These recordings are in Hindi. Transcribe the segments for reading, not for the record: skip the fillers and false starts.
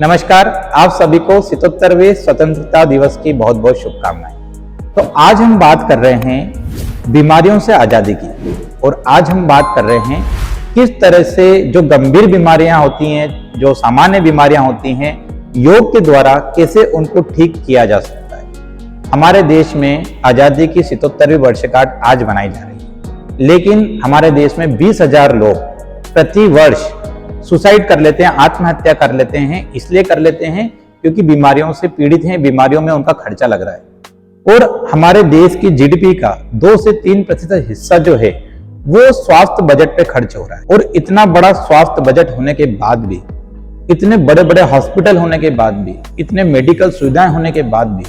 नमस्कार, आप सभी को 77वें स्वतंत्रता दिवस की बहुत बहुत शुभकामनाएं। तो आज हम बात कर रहे हैं बीमारियों से आज़ादी की, और आज हम बात कर रहे हैं किस तरह से जो गंभीर बीमारियां होती हैं, जो सामान्य बीमारियां होती हैं, योग के द्वारा कैसे उनको ठीक किया जा सकता है। हमारे देश में आज़ादी की 77वीं वर्षगांठ आज मनाई जा रही है, लेकिन हमारे देश में 20,000 लोग प्रति वर्ष सुसाइड कर लेते हैं, आत्महत्या कर लेते हैं। इसलिए कर लेते हैं क्योंकि बीमारियों से पीड़ित हैं, बीमारियों में उनका खर्चा लग रहा है। और हमारे देश की जीडीपी का 2 से 3% हिस्सा जो है वो स्वास्थ्य बजट पे खर्च हो रहा है। और इतना बड़ा स्वास्थ्य बजट होने के बाद भी, इतने बड़े बड़े हॉस्पिटल होने के बाद भी, इतने मेडिकल सुविधाएं होने के बाद भी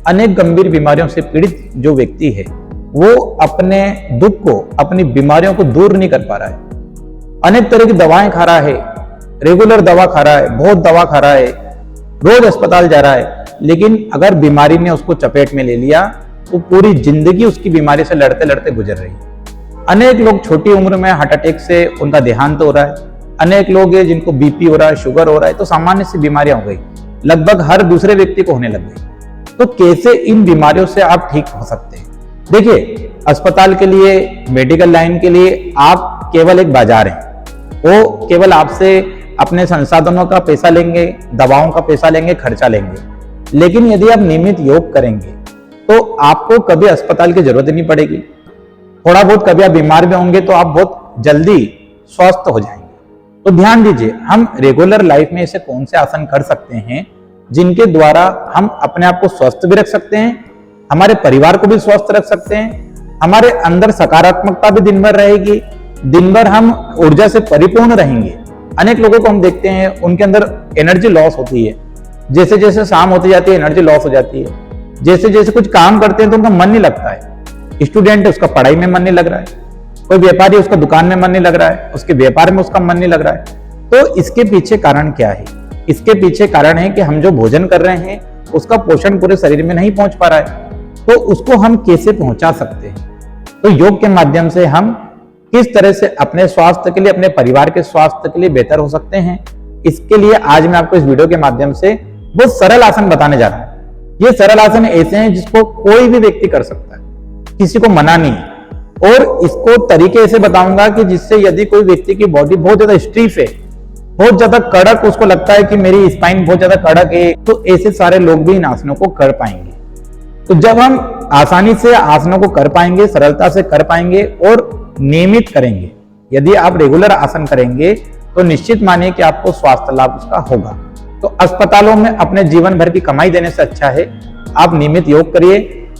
अनेक गंभीर बीमारियों से पीड़ित जो व्यक्ति है वो अपने दुख को, अपनी बीमारियों को दूर नहीं कर पा रहा है। अनेक तरह की दवाएं खा रहा है, रेगुलर दवा खा रहा है, बहुत दवा खा रहा है, रोज अस्पताल जा रहा है, लेकिन अगर बीमारी ने उसको चपेट में ले लिया तो पूरी जिंदगी उसकी बीमारी से लड़ते लड़ते गुजर रही है। अनेक लोग छोटी उम्र में हार्ट अटैक से उनका देहांत हो रहा है, अनेक लोग हैं जिनको बीपी हो रहा है, शुगर हो रहा है, तो सामान्य सी बीमारियां हो गई, लगभग हर दूसरे व्यक्ति को होने लग गई। तो कैसे इन बीमारियों से आप ठीक हो सकते हैं? देखिए, अस्पताल के लिए, मेडिकल लाइन के लिए आप केवल एक बाजार है, वो केवल आपसे अपने संसाधनों का पैसा लेंगे, दवाओं का पैसा लेंगे, खर्चा लेंगे। लेकिन यदि आप नियमित योग करेंगे तो आपको कभी अस्पताल की जरूरत नहीं पड़ेगी। थोड़ा बहुत कभी आप बीमार भी होंगे तो आप बहुत जल्दी स्वस्थ हो जाएंगे। तो ध्यान दीजिए, हम रेगुलर लाइफ में ऐसे कौन से आसन कर सकते हैं जिनके द्वारा हम अपने आप को स्वस्थ भी रख सकते हैं, हमारे परिवार को भी स्वस्थ रख सकते हैं, हमारे अंदर सकारात्मकता भी दिन भर रहेगी, दिन भर हम ऊर्जा से परिपूर्ण रहेंगे। अनेक लोगों को हम देखते हैं उनके अंदर एनर्जी लॉस होती है, जैसे जैसे शाम होती जाती है एनर्जी लॉस हो जाती है, जैसे जैसे कुछ काम करते हैं तो उनका मन नहीं लगता है। स्टूडेंट है, उसका पढ़ाई में मन नहीं लग रहा है, कोई व्यापारी उसका दुकान में मन नहीं लग रहा है, उसके व्यापार में उसका मन नहीं लग रहा है। तो इसके पीछे कारण क्या है? इसके पीछे कारण है कि हम जो भोजन कर रहे हैं उसका पोषण पूरे शरीर में नहीं पहुंच पा रहा है। तो उसको हम कैसे पहुंचा सकते हैं? तो योग के माध्यम से हम किस तरह से अपने स्वास्थ्य के लिए, अपने परिवार के स्वास्थ्य के लिए बेहतर हो सकते हैं, इसके लिए आज मैं आपको इस वीडियो के माध्यम से बहुत सरल आसन बताने जा रहा हूं। ये सरल आसन ऐसे हैं जिसको कोई भी व्यक्ति कर सकता है, किसी को मना नहीं है। और इसको तरीके ऐसे बताऊंगा कि जिससे यदि कोई व्यक्ति की बॉडी बहुत ज्यादा स्टीफ है, बहुत ज्यादा कड़क, उसको लगता है कि मेरी स्पाइन बहुत ज्यादा कड़क है, तो ऐसे सारे लोग भी इन आसनों को कर पाएंगे। तो जब हम आसानी से आसनों को कर पाएंगे, सरलता से कर पाएंगे और नियमित करेंगे, यदि आप रेगुलर आसन करेंगे तो निश्चित मानिए कि आपको स्वास्थ्य लाभ उसका होगा। तो अस्पतालों में अपने जीवन भर की कमाई देने से अच्छा है आप नियमित योग करिए।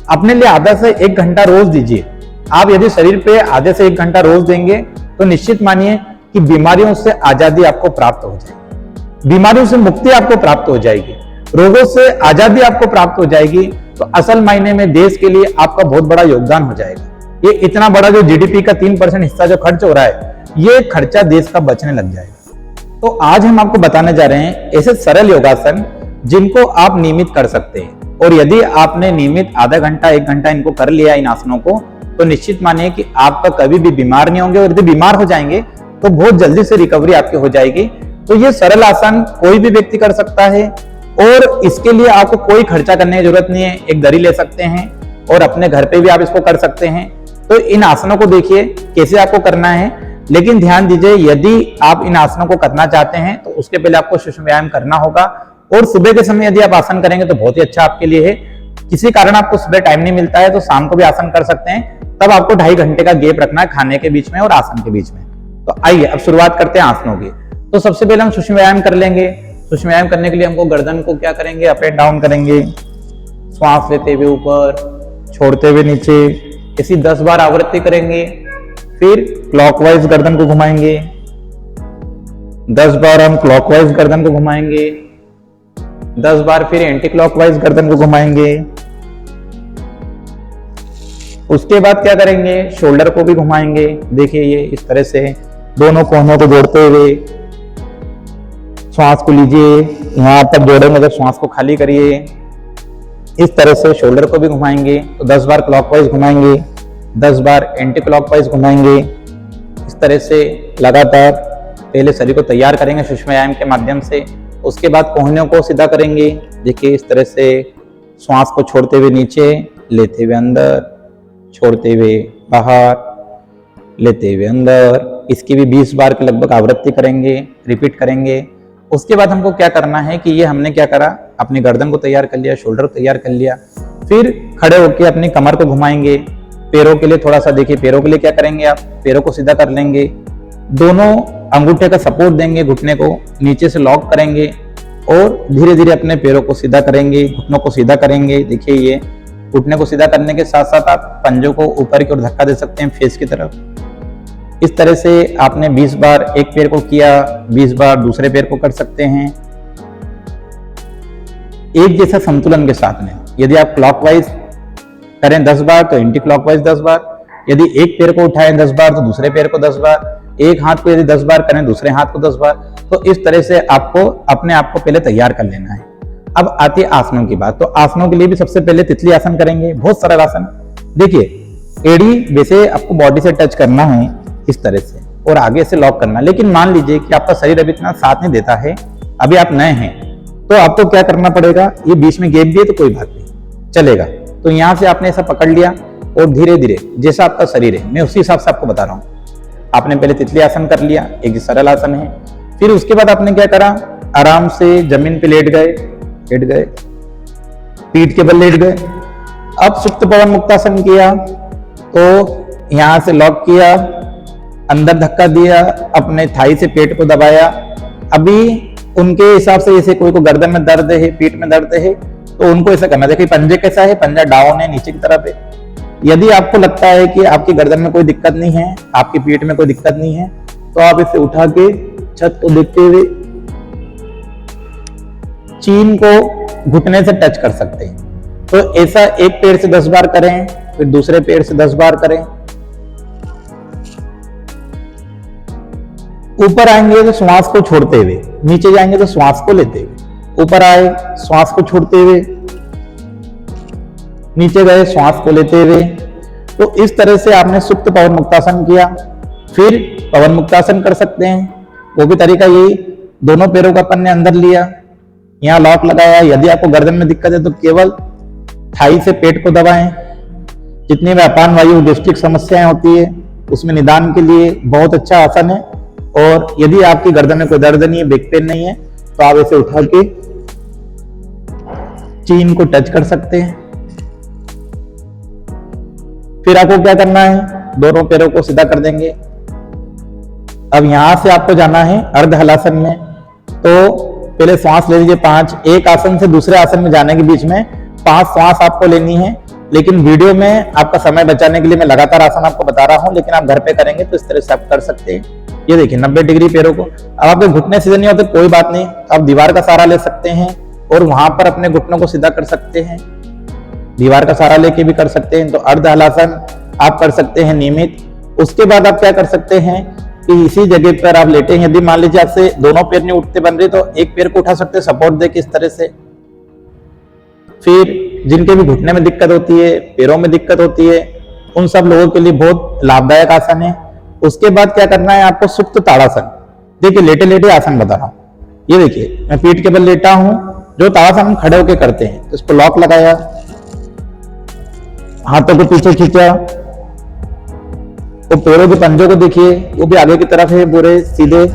अपने लिए आधा से 1 घंटा रोज दीजिए। आप यदि शरीर पे आधे से 1 घंटा रोज देंगे तो निश्चित मानिए कि बीमारियों से आजादी आपको प्राप्त हो जाएगी, बीमारियों से मुक्ति आपको प्राप्त हो जाएगी, रोगों से आजादी आपको प्राप्त हो जाएगी। तो असल मायने में देश के लिए आपका बहुत बड़ा योगदान हो जाएगा। ये इतना बड़ा जो जीडीपी का 3% हिस्सा जो खर्च हो रहा है, ये खर्चा देश का बचने लग जाएगा। तो आज हम आपको बताने जा रहे हैं ऐसे सरल योगासन जिनको आप नियमित कर सकते हैं। और यदि आपने नियमित आधा घंटा 1 घंटा इनको कर लिया, इन आसनों को, तो निश्चित मानिए कि आपका कभी भी बीमार नहीं होंगे। और यदि बीमार हो जाएंगे तो बहुत जल्दी से रिकवरी आपकी हो जाएगी। तो ये सरल आसन कोई भी व्यक्ति कर सकता है और इसके लिए आपको कोई खर्चा करने की जरूरत नहीं है। एक दरी ले सकते हैं और अपने घर पे भी आप इसको कर सकते हैं। तो इन आसनों को देखिए कैसे आपको करना है, लेकिन ध्यान दीजिए, यदि आप इन आसनों को करना चाहते हैं तो उसके पहले आपको सूक्ष्म व्यायाम करना होगा। और सुबह के समय यदि आप आसन करेंगे तो बहुत ही अच्छा आपके लिए है। किसी कारण आपको सुबह टाइम नहीं मिलता है तो शाम को भी आसन कर सकते हैं। तब आपको 2.5 घंटे का गैप रखना है खाने के बीच में और आसन के बीच में। तो आइए अब शुरुआत करते हैं आसनों की। तो सबसे पहले हम सूक्ष्म व्यायाम कर लेंगे। सूक्ष्म व्यायाम करने के लिए हमको गर्दन को क्या करेंगे, अप एंड डाउन करेंगे, श्वास लेते हुए ऊपर, छोड़ते हुए नीचे, इसी 10 बार आवृत्ति करेंगे। फिर क्लॉकवाइज गर्दन को घुमाएंगे, 10 बार हम क्लॉकवाइज गर्दन को घुमाएंगे, 10 बार फिर एंटी क्लॉकवाइज गर्दन को घुमाएंगे। उसके बाद क्या करेंगे, शोल्डर को भी घुमाएंगे। देखिए ये इस तरह से दोनों कोनों को जोड़ते हुए श्वास को लीजिए, यहां तक जोड़ेंगे, जब श्वास को खाली करिए। इस तरह से शोल्डर को भी घुमाएंगे। तो 10 बार क्लॉकवाइज घुमाएंगे, 10 बार एंटी क्लॉकवाइज घुमाएंगे। इस तरह से लगातार पहले शरीर को तैयार करेंगे सूक्ष्म व्यायाम के माध्यम से। उसके बाद कोहनियों को सीधा करेंगे। देखिए इस तरह से श्वास को छोड़ते हुए नीचे, लेते हुए अंदर, छोड़ते हुए बाहर, लेते हुए अंदर। इसकी भी 20 बार के लगभग आवृत्ति करेंगे, रिपीट करेंगे। उसके बाद हमको क्या करना है कि ये हमने क्या करा, अपनी गर्दन को तैयार कर लिया, शोल्डर को तैयार कर लिया। फिर खड़े होकर अपनी कमर को घुमाएंगे। पैरों के लिए थोड़ा सा देखिए, पैरों के लिए क्या करेंगे आप, पैरों को सीधा कर लेंगे, दोनों अंगूठे का सपोर्ट देंगे, घुटने को नीचे से लॉक करेंगे और धीरे धीरे अपने पैरों को सीधा करेंगे, घुटनों को सीधा करेंगे। देखिए ये घुटने को सीधा करने के साथ साथ आप पंजों को ऊपर की ओर धक्का दे सकते हैं फेस की तरफ। इस तरह से आपने 20 बार एक पैर को किया, 20 बार दूसरे पैर को कर सकते हैं, एक जैसा संतुलन के साथ में। यदि आप क्लॉकवाइज करें 10 बार तो एंटी क्लॉकवाइज 10 बार, यदि एक पैर को उठाएं 10 बार तो दूसरे पैर को 10 बार, एक हाथ को यदि 10 बार करें दूसरे हाथ को 10 बार। तो इस तरह से आपको अपने आप को पहले तैयार कर लेना है। अब आती है आसनों की बात। तो आसनों के लिए भी सबसे पहले तितली आसन करेंगे, बहुत सरल आसन। देखिए एड़ी वैसे आपको बॉडी से टच करना है इस तरह से और आगे से लॉक करना, लेकिन मान लीजिए कि आपका शरीर अभी इतना साथ नहीं देता है, अभी आप नए हैं, तो आपको क्या करना पड़ेगा, ये बीच में गैप भी है तो कोई बात नहीं चलेगा। तो यहाँ से आपने ऐसा पकड़ लिया और धीरे धीरे जैसा आपका शरीर है, मैं उसी हिसाब से आपको बता रहा हूँ। आपने पहले तितली आसन कर लिया, एक सरल आसन है। फिर उसके बाद आपने क्या करा, आराम से जमीन पे लेट गए, पीठ के बल लेट गए। अब सुप्त पवन मुक्तासन किया, तो यहां से लॉक किया, अंदर धक्का दिया, अपने थाई से पेट को दबाया। अभी उनके हिसाब से जैसे कोई को गर्दन में दर्द है, पीठ में दर्द है, तो उनको ऐसा करना। देखिए पंजे कैसा है, पंजा डाउन है, नीचे की तरफ है। यदि आपको लगता है कि आपकी गर्दन में कोई दिक्कत नहीं है, आपकी पीठ में कोई दिक्कत नहीं है, तो आप इसे उठा के छत को देखते हुए चीन को घुटने से टच कर सकते हैं। तो ऐसा एक पैर से 10 बार करें, फिर दूसरे पैर से 10 बार करें। ऊपर आएंगे तो श्वास को छोड़ते हुए, नीचे जाएंगे तो श्वास को लेते हुए। ऊपर आए, श्वास को छोड़ते हुए, नीचे गए, श्वास को लेते हुए। तो इस तरह से आपने सुप्त पवन मुक्तासन किया। फिर पवन मुक्तासन कर सकते हैं, वो भी तरीका यही, दोनों पैरों का अपन ने अंदर लिया, यहाँ लॉक लगाया। यदि आपको गर्दन में दिक्कत है तो केवल थाई से पेट को दबाएं। जितनी भी अपान वायु गैस्ट्रिक समस्याएं होती है उसमें निदान के लिए बहुत अच्छा आसन है। और यदि आपकी गर्दन में कोई दर्द नहीं है, बैक पेन नहीं है, तो आप इसे उठा के चीन को टच कर सकते हैं। फिर आपको क्या करना है, दोनों पैरों को सीधा कर देंगे। अब यहां से आपको जाना है अर्ध हलासन में। तो पहले श्वास ले लीजिए 5, एक आसन से दूसरे आसन में जाने के बीच में 5 श्वास आपको लेनी है। लेकिन वीडियो में आपका समय बचाने के लिए मैं लगातार आसन आपको बता रहा हूं, लेकिन आप घर पे करेंगे तो इस तरह से आप कर सकते हैं। ये देखिए 90 डिग्री पैरों को। अब आपके घुटने सीधे नहीं होते कोई बात नहीं, आप दीवार का सहारा ले सकते हैं और वहां पर अपने घुटनों को सीधा कर सकते हैं, दीवार का सहारा लेके भी कर सकते हैं। तो अर्ध हलासन आप कर सकते हैं नियमित। उसके बाद आप क्या कर सकते हैं कि इसी जगह पर आप लेटे हैं, यदि मान लीजिए आपसे दोनों पैर नहीं उठते बन रहे तो एक पैर को उठा सकते हैं सपोर्ट दे के इस तरह से। फिर जिनके भी घुटने में दिक्कत होती है, पैरों में दिक्कत होती है, उन सब लोगों के लिए बहुत लाभदायक आसन है। उसके बाद क्या करना है आपको, सुप्त ताड़ासन। देखिए लेटे लेटे आसन बता रहा हूं, ये देखिए मैं पीठ के बल लेटा हूं, जो ताड़ासन हम खड़े होकर करते हैं। तो इसको लॉक लगाया, हाथों को पीछे खींचा, तो पैरों के पंजों को देखिए वो भी आगे की तरफ है, पूरे सीधे।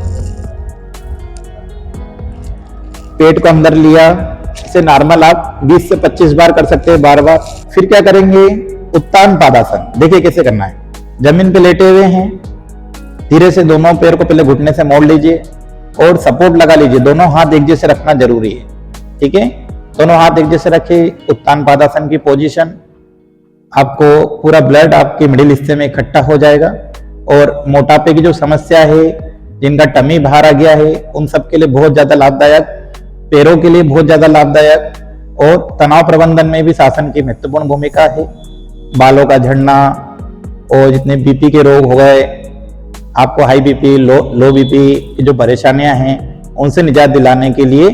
पेट को अंदर लिया, इसे नॉर्मल आप 20 से 25 बार कर सकते हैं, बार बार। फिर क्या करेंगे, उत्तान पादासन। देखिए कैसे करना है, जमीन पे लेटे हुए हैं, धीरे से दोनों पैर को पहले घुटने से मोड़ लीजिए और सपोर्ट लगा लीजिए। दोनों हाथ एक जैसे रखना जरूरी है, ठीक है। दोनों हाथ एक जैसे रखिए, उत्तान पादासन की पोजीशन। आपको पूरा ब्लड आपके मिडिल हिस्से में इकट्ठा हो जाएगा। और मोटापे की जो समस्या है, जिनका टमी बाहर आ गया है, उन सब के लिए बहुत ज्यादा लाभदायक, पैरों के लिए बहुत ज्यादा लाभदायक। और तनाव प्रबंधन में भी आसन की महत्वपूर्ण भूमिका है। बालों का झड़ना और जितने बीपी के रोग हो गए, आपको हाई बीपी, लो बीपी की जो परेशानियां हैं, उनसे निजात दिलाने के लिए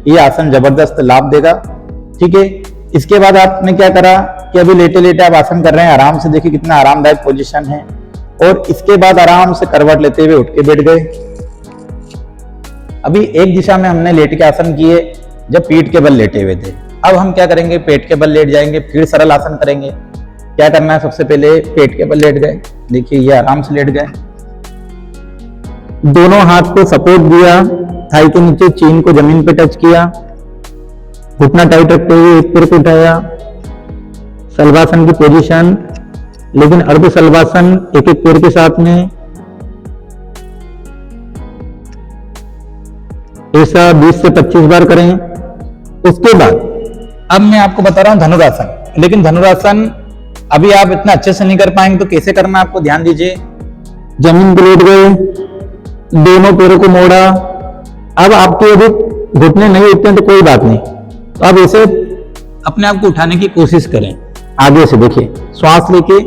ये आसन जबरदस्त लाभ देगा, ठीक है। इसके बाद आपने क्या करा कि अभी लेटे लेटे आप आसन कर रहे हैं, आराम से देखिए कितना आरामदायक पोजीशन है। और इसके बाद आराम से करवट लेते हुए उठ के बैठ गए। अभी एक दिशा में हमने लेट के आसन किए जब पीठ के बल लेटे हुए थे। अब हम क्या करेंगे, पेट के बल लेट जाएंगे, फिर सरल आसन करेंगे। क्या करना है, सबसे पहले पेट के बल लेट गए, देखिए ये आराम से लेट गए, दोनों हाथ को सपोर्ट दिया, थाई के नीचे चीन को जमीन पे टच किया, घुटना टाइट रखते हुए एक पैर को उठाया, सलवासन की पोजीशन, लेकिन अर्ध सलवासन एक एक पैर के साथ में। ऐसा 20 से 25 बार करें। उसके बाद अब मैं आपको बता रहा हूं धनुरासन, लेकिन धनुरासन अभी आप इतना अच्छे से नहीं कर पाएंगे, तो कैसे करना आपको ध्यान दीजिए। जमीन पर लेट गए, दोनों पैरों को मोड़ा। अब आपके यदि घुटने नहीं उठते तो कोई बात नहीं, तो अब ऐसे अपने आप को उठाने की कोशिश करें, आगे से देखिए, श्वास लेके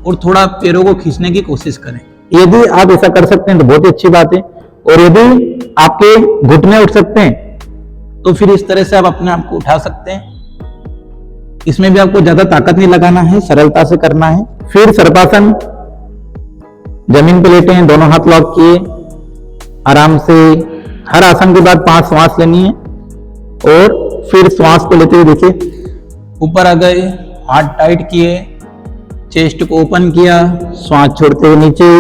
और थोड़ा पैरों को खींचने की कोशिश करें। यदि आप ऐसा कर सकते हैं तो बहुत ही अच्छी बात है, और यदि आपके घुटने उठ सकते हैं तो फिर इस तरह से आप अपने आप को उठा सकते हैं। इसमें भी आपको ज्यादा ताकत नहीं लगाना है, सरलता से करना है। फिर सर्पासन, जमीन पे लेटे हैं, दोनों हाथ लॉक किए, आराम से हर आसन के बाद 5 श्वास लेनी है, और फिर श्वास को लेते हुए देखिए ऊपर आ गए, हाथ टाइट किए, चेस्ट को ओपन किया, श्वास छोड़ते हुए नीचे,